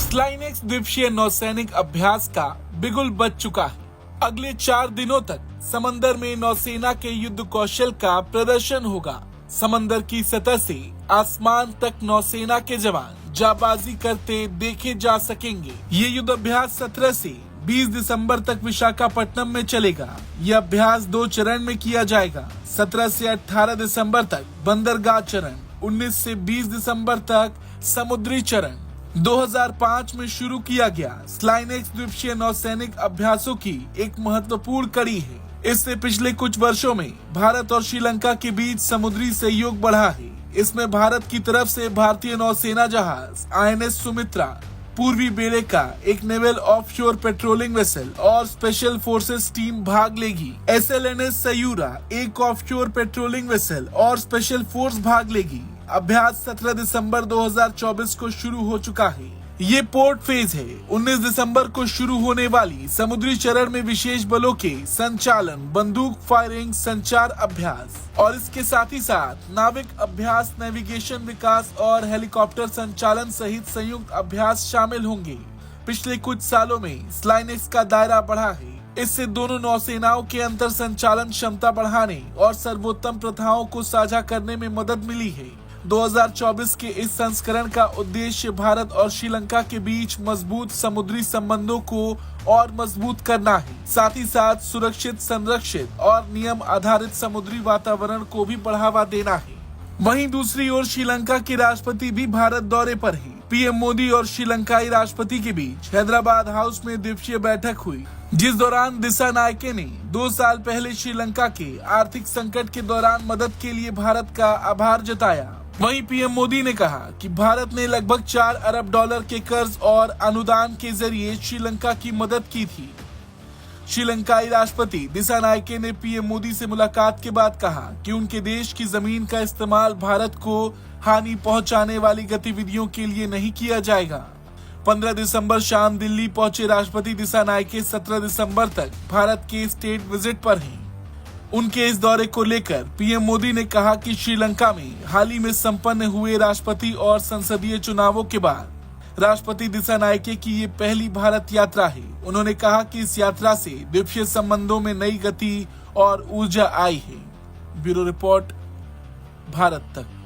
SLINEX द्वीपीय नौसैनिक अभ्यास का बिगुल बज चुका है। अगले 4 दिनों तक समंदर में नौसेना के युद्ध कौशल का प्रदर्शन होगा। समंदर की सतह से आसमान तक नौसेना के जवान जाबाजी करते देखे जा सकेंगे। ये युद्ध अभ्यास 17 से 20 दिसंबर तक विशाखापट्टनम में चलेगा। यह अभ्यास 2 चरण में किया जाएगा। 17 से 18 दिसंबर तक बंदरगाह चरण, 19 से 20 दिसंबर तक समुद्री चरण। 2005 में शुरू किया गया स्लाइनेक्स द्वीपीय नौसैनिक अभ्यासों की एक महत्वपूर्ण कड़ी है। इससे पिछले कुछ वर्षों में भारत और श्रीलंका के बीच समुद्री सहयोग बढ़ा है। इसमें भारत की तरफ से भारतीय नौसेना जहाज INS सुमित्रा, पूर्वी बेड़े का एक नेवल ऑफशोर पेट्रोलिंग वेसल और स्पेशल फोर्सेस टीम भाग लेगी। SLNS सयूरा एक ऑफशोर पेट्रोलिंग वेसल और स्पेशल फोर्स भाग लेगी। अभ्यास 17 दिसंबर 2024 को शुरू हो चुका है। ये पोर्ट फेज है। 19 दिसंबर को शुरू होने वाली समुद्री चरण में विशेष बलों के संचालन, बंदूक फायरिंग, संचार अभ्यास और इसके साथ ही साथ नाविक अभ्यास, नेविगेशन विकास और हेलीकॉप्टर संचालन सहित संयुक्त अभ्यास शामिल होंगे। पिछले कुछ सालों में स्लाइनेक्स का दायरा बढ़ा है। इससे दोनों नौसेनाओं के अंतर संचालन क्षमता बढ़ाने और सर्वोत्तम प्रथाओं को साझा करने में मदद मिली है। 2024 के इस संस्करण का उद्देश्य भारत और श्रीलंका के बीच मजबूत समुद्री संबंधों को और मजबूत करना है। साथ ही साथ सुरक्षित, संरक्षित और नियम आधारित समुद्री वातावरण को भी बढ़ावा देना है। वहीं दूसरी ओर श्रीलंका के राष्ट्रपति भी भारत दौरे पर हैं। PM मोदी और श्रीलंकाई राष्ट्रपति के बीच हैदराबाद हाउस में द्विपक्षीय बैठक हुई, जिस दौरान दिसानायके ने 2 साल पहले श्रीलंका के आर्थिक संकट के दौरान मदद के लिए भारत का आभार जताया। वहीं PM मोदी ने कहा कि भारत ने लगभग $4 अरब के कर्ज और अनुदान के जरिए श्रीलंका की मदद की थी। श्रीलंकाई राष्ट्रपति दिसानायके ने PM मोदी से मुलाकात के बाद कहा कि उनके देश की जमीन का इस्तेमाल भारत को हानि पहुंचाने वाली गतिविधियों के लिए नहीं किया जाएगा। 15 दिसंबर शाम दिल्ली पहुंचे राष्ट्रपति दिसानायके 17 दिसंबर तक भारत के स्टेट विजिट पर हैं। उनके इस दौरे को लेकर PM मोदी ने कहा कि श्रीलंका में हाल ही में संपन्न हुए राष्ट्रपति और संसदीय चुनावों के बाद राष्ट्रपति दिसानायके की ये पहली भारत यात्रा है। उन्होंने कहा कि इस यात्रा से द्वीपीय संबंधों में नई गति और ऊर्जा आई है। ब्यूरो रिपोर्ट, भारत तक।